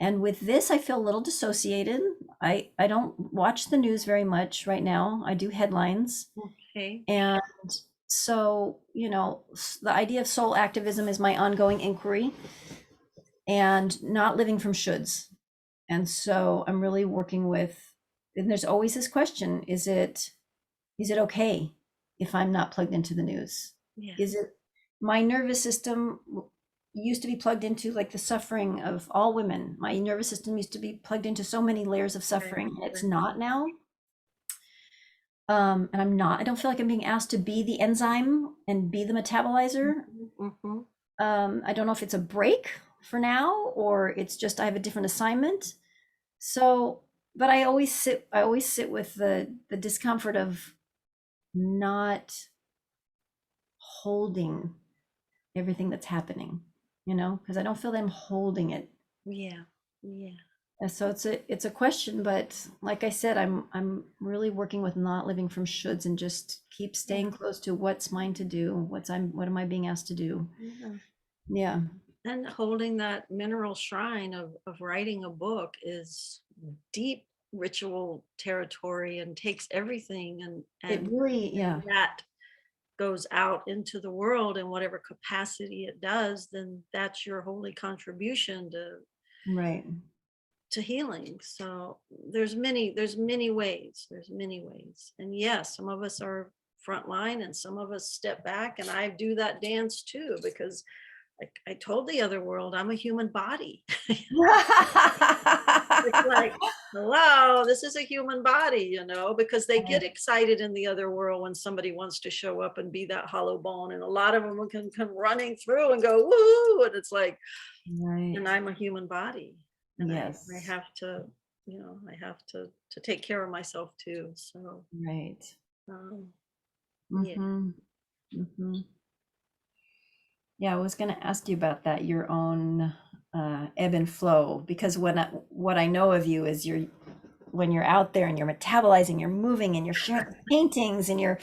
And with this, I feel a little dissociated. I don't watch the news very much right now. I do headlines. Okay. And so, the idea of soul activism is my ongoing inquiry and not living from shoulds. And so I'm really working with, and there's always this question, is it okay if I'm not plugged into the news? Yeah. Is it my nervous system used to be plugged into like the suffering of all women. My nervous system used to be plugged into so many layers of suffering. And it's not now. And I don't feel like I'm being asked to be the enzyme and be the metabolizer. Mm-hmm. I don't know if it's a break for now or it's just I have a different assignment. So, but I always sit with the discomfort of not holding everything that's happening, because I don't feel that I'm holding it. Yeah. Yeah. And so it's a question, but like I said, I'm really working with not living from shoulds and just keep staying close to what's mine to do, what am I being asked to do. Yeah. And holding that mineral shrine of writing a book is deep ritual territory and takes everything It really, yeah. that goes out into the world in whatever capacity it does, then that's your holy contribution Right. to healing. So there's many ways. And yes, some of us are frontline and some of us step back, and I do that dance too, because I told the other world I'm a human body. It's like, hello, this is a human body, because they get excited in the other world when somebody wants to show up and be that hollow bone. And a lot of them can come running through and go, woo, and it's like, Right. and I'm a human body. And Yes. I have to, I have to take care of myself too. So, Right. yeah. Yeah, I was going to ask you about that, your own ebb and flow, because what I know of you is when you're out there and you're metabolizing, you're moving and you're sharing paintings and and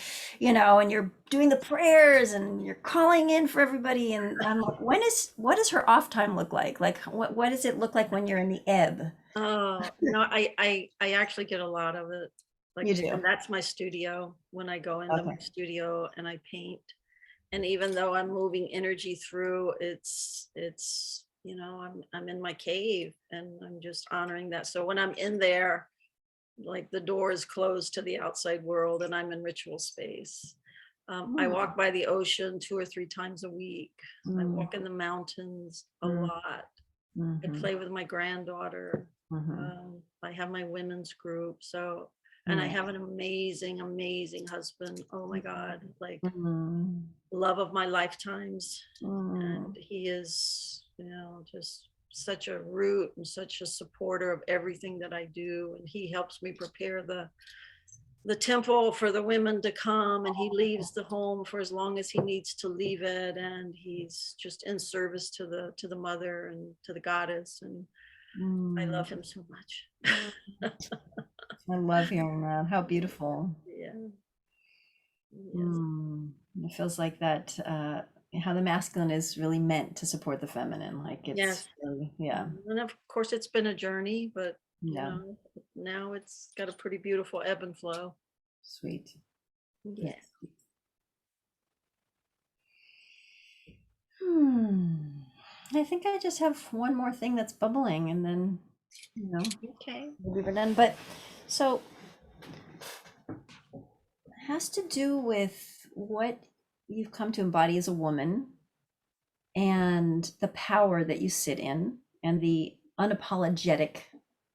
you're doing the prayers and you're calling in for everybody. And I'm like, what does her off time look like? Like, what does it look like when you're in the ebb? Oh, no, I actually get a lot of it. Like, You do. and that's my studio when I go into my Okay. studio and I paint. And even though I'm moving energy through, I'm in my cave and I'm just honoring that. So when I'm in there, like the door is closed to the outside world and I'm in ritual space. I walk by the ocean 2 or 3 times a week. I walk in the mountains a lot. I play with my granddaughter. I have my women's group. So, and I have an amazing, amazing husband. Oh my God, like love of my lifetimes. And he is, just such a root and such a supporter of everything that I do. And he helps me prepare the temple for the women to come, and he leaves the home for as long as he needs to leave it, and he's just in service to the mother and to the goddess, and I love him so much. I love hearing that. How beautiful. Yeah. Yes. It feels like that how the masculine is really meant to support the feminine, like it's Yes. really, yeah. And of course it's been a journey, but Yeah. Now it's got a pretty beautiful ebb and flow. Sweet. Yeah. I think I just have one more thing that's bubbling and then, Okay. maybe we're done. But so it has to do with what you've come to embody as a woman and the power that you sit in and the unapologetic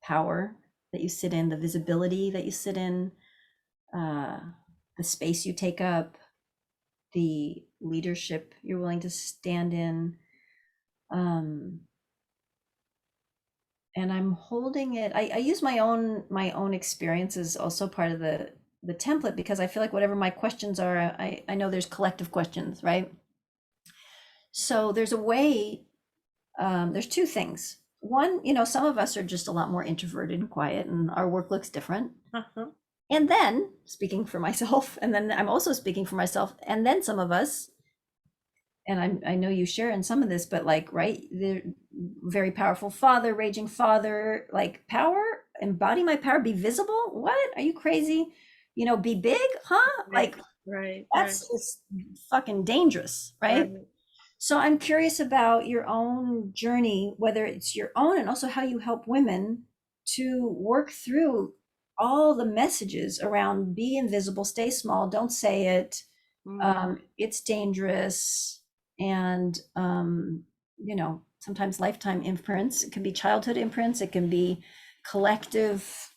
power that you sit in, the visibility that you sit in, the space you take up, the leadership you're willing to stand in. and I'm holding it. I use my own experiences also part of the template, because I feel like whatever my questions are, I know there's collective questions, right? So there's a way, there's two things. One, some of us are just a lot more introverted and quiet, and our work looks different. Uh-huh. And then, speaking for myself, and then I'm also speaking for myself, and then some of us, and I know you share in some of this, but like, right, the very powerful father, raging father, like power, embody my power, be visible. What? Are you crazy? Be big, huh? Right, Like, right, right, that's just fucking dangerous, right? right. So I'm curious about your own journey, whether it's your own and also how you help women to work through all the messages around be invisible, stay small, don't say it, Mm, it's dangerous, and sometimes lifetime imprints. It can be childhood imprints, it can be collective,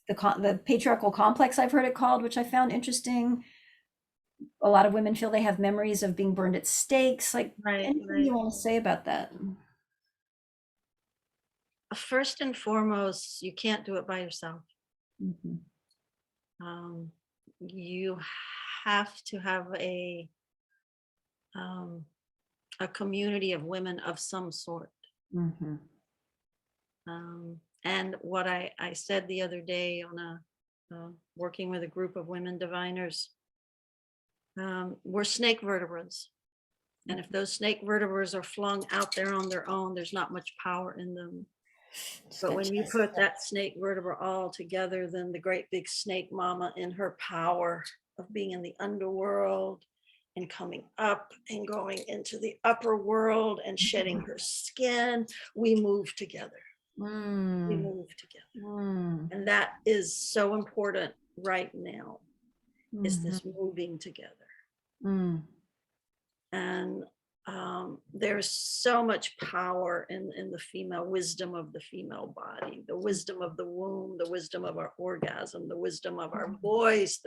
the patriarchal complex, I've heard it called, which I found interesting. A lot of women feel they have memories of being burned at stakes. Like, right, anything you right. want to say about that? First and foremost, you can't do it by yourself. Mhm. Um, you have to have um, a community of women of some sort. Mhm. And what I said the other day on working with a group of women diviners, we're snake vertebras. And if those snake vertebras are flung out there on their own, there's not much power in them. Just But got when you chest. put that snake vertebra all together, then the great big snake mama in her power of being in the underworld and coming up and going into the upper world and shedding her skin, we move together. We Mm. move together. Mm. And that is so important right now, is Mhm. this moving together. Mm. And there's so much power in the female wisdom of the female body, the wisdom of the womb, the wisdom of our orgasm, the wisdom of our voice.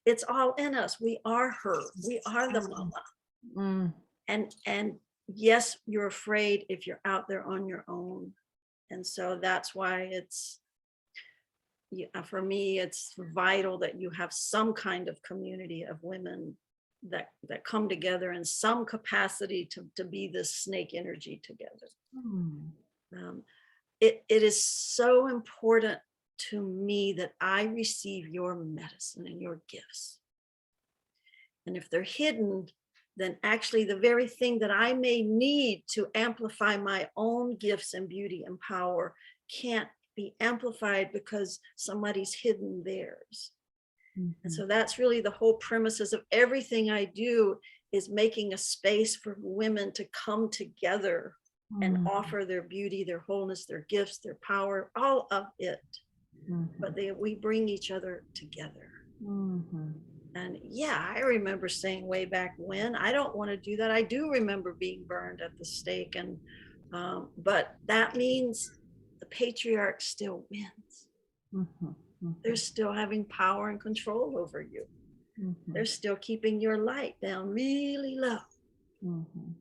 It's all in us. We are her. We are the mama. Mm. And yes, you're afraid if you're out there on your own. And so that's why for me, it's vital that you have some kind of community of women that come together in some capacity to be this snake energy together. Mm. Um, it is so important to me that I receive your medicine and your gifts. And if they're hidden, then actually the very thing that I may need to amplify my own gifts and beauty and power can't be amplified because somebody's hidden theirs. And Mhm. so that's really the whole premises of everything I do, is making a space for women to come together and Mm. offer their beauty, their wholeness, their gifts, their power, all of it. But Mhm. we bring each other together. Mhm. And yeah, I remember saying way back when, I don't want to do that. I do remember being burned at the stake. And but that means the patriarch still wins. Mhm. They're Mhm. still having power and control over you. Mhm. They're still keeping your light down really low. Mhm.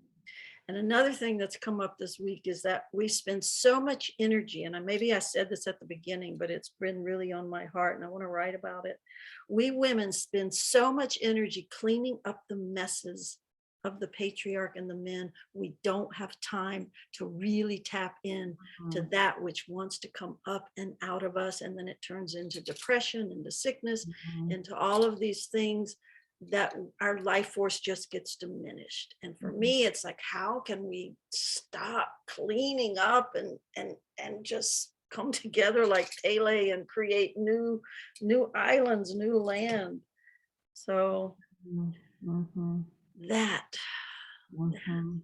And another thing that's come up this week is that we spend so much energy, and maybe I said this at the beginning, but it's been really on my heart and I want to write about it. We women spend so much energy cleaning up the messes of the patriarch and the men. We don't have time to really tap in to Mhm. that which wants to come up and out of us. And then it turns into depression, into sickness, Mhm. into all of these things that our life force just gets diminished. And for Mhm. me, it's like, how can we stop cleaning up and just come together like Pele and create new islands, new land? So Mhm. that Mhm.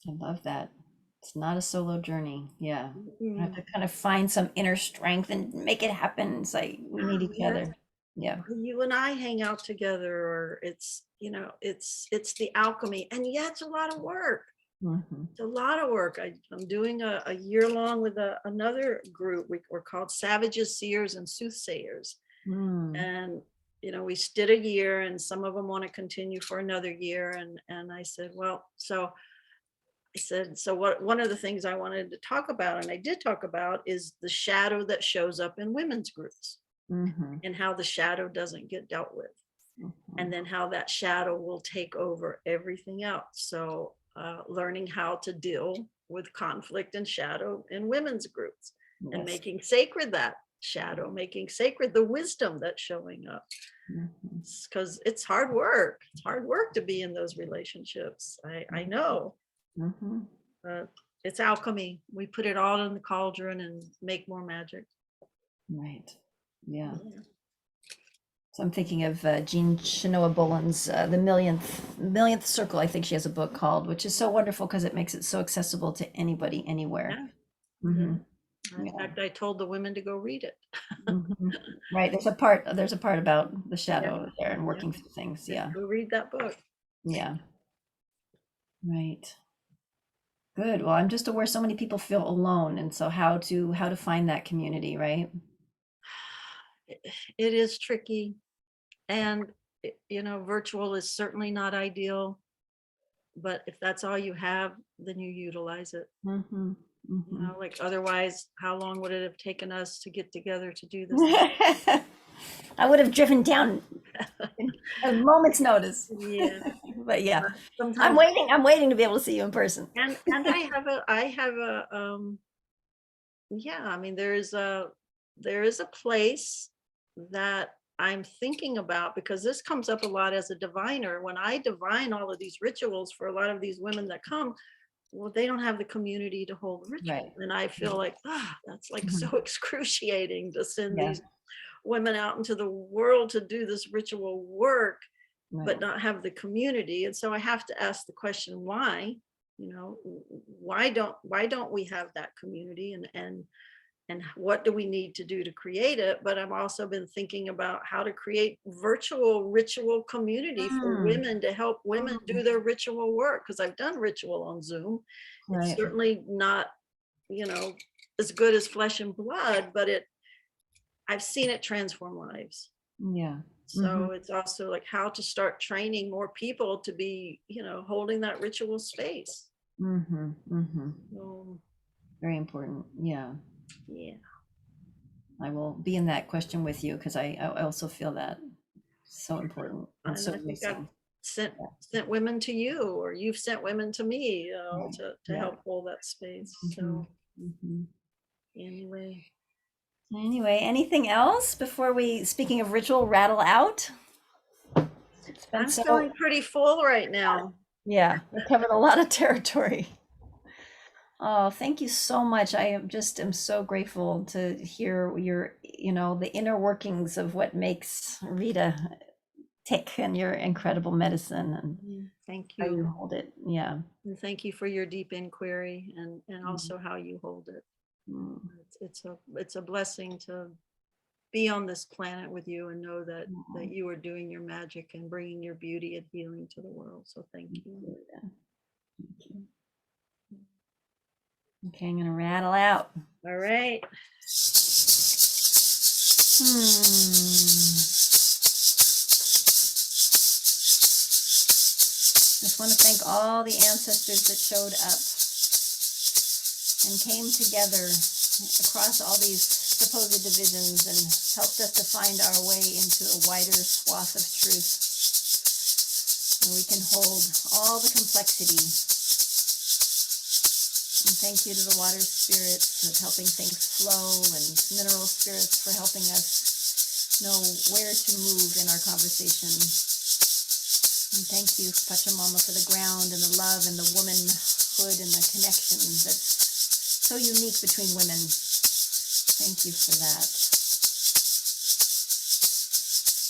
I love that. It's not a solo journey. Yeah. I have mm, to kind of find some inner strength and make it happen. It's like we need each yes, other. Yeah. you and I hang out together, or it's the alchemy. And yeah, it's a lot of work. Mhm. It's a lot of work. I'm doing a year long with another group. We're called Savages, Seers, and Soothsayers. Mm. And, we did a year, and some of them want to continue for another year. And I said, well, so I said, so one of the things I wanted to talk about, and I did talk about, is the shadow that shows up in women's groups Mhm. and how the shadow doesn't get dealt with. Mhm. And then how that shadow will take over everything else. So learning how to deal with conflict and shadow in women's groups, and Yes. making sacred that shadow, making sacred the wisdom that's showing up. Mhm. Because it's hard work. It's hard work to be in those relationships. I know. Mhm. It's alchemy. We put it all in the cauldron and make more magic. Right. Yeah. Yeah. So I'm thinking of Jean Shinoa Bolen's The Millionth Circle. I think she has a book called, which is so wonderful because it makes it so accessible to anybody, anywhere. Yeah. Hmm. In Yeah. fact, I told the women to go read it. Mhm. Right. There's a part about the Yeah. shadow there and Yeah. working through things. Yeah. Go read that book. Yeah. Right. Good. Well, I'm just aware so many people feel alone, and so how to find that community, right? It is tricky, and virtual is certainly not ideal, but if that's all you have, then you utilize it. Hmm. Hmm. Like, otherwise, how long would it have taken us to get together to do this? I would have driven down in a moment's notice. Yeah. But yeah, I'm Sometimes, waiting. I'm waiting to be able to see you in person. and I have a yeah, I mean, there is a place that I'm thinking about, because this comes up a lot as a diviner. When I divine all of these rituals for a lot of these women that come, well, they don't have the community to hold the ritual. Right. And I feel like, that's like Mhm. so excruciating, to send Yeah. these women out into the world to do this ritual work, Right. but not have the community. And so I have to ask the question, why? Why don't we have that community, and what do we need to do to create it? But I've also been thinking about how to create virtual ritual community for Mm. women, to help women do their ritual work, because I've done ritual on Zoom. It's Right. certainly not, you know, as good as flesh and blood, but I've seen it transform lives. Yeah. Hmm. So it's also like how to start training more people to be, holding that ritual space. Hmm. Hmm. So, Very important. Yeah. yeah. I will be in that question with you because I also feel that so important and And so I think I've missing. sent Yeah. sent women to you, or you've sent women to me, Right. to Yeah. help hold that space. Hmm. So Hmm. anyway, Anyway, anything else before we, speaking of ritual, rattle out? It's been I'm so, feeling pretty full right now. yeah, we covered a lot of territory. Oh, thank you so much. I am so grateful to hear the inner workings of what makes Rita tick and your incredible medicine and Thank how you you. hold it. Yeah. And thank you for your deep inquiry, and Mhm. also how you hold it. Mm. It's a blessing to be on this planet with you, and know that you are doing your magic and bringing your beauty and healing to the world. So thank you. Yeah. Thank you. Okay, I'm gonna rattle out. All right. Just want to thank all the ancestors that showed up and came together across all these supposed divisions and helped us to find our way into a wider swath of truth, where we can hold all the complexity. And thank you to the water spirits of helping things flow, and mineral spirits for helping us know where to move in our conversation. And thank you, Pachamama, for the ground and the love and the womanhood and the connection that's so unique between women. Thank you for that.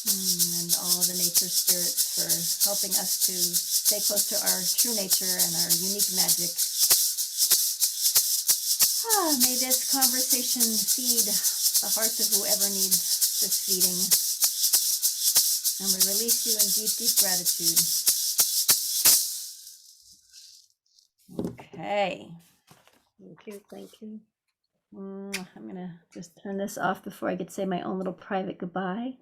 And all the nature spirits for helping us to stay close to our true nature and our unique magic. May this conversation feed the hearts of whoever needs this feeding. And we release you in deep, deep gratitude. Okay. Thank you. Thank you. I'm gonna just turn this off before I get to say my own little private goodbye.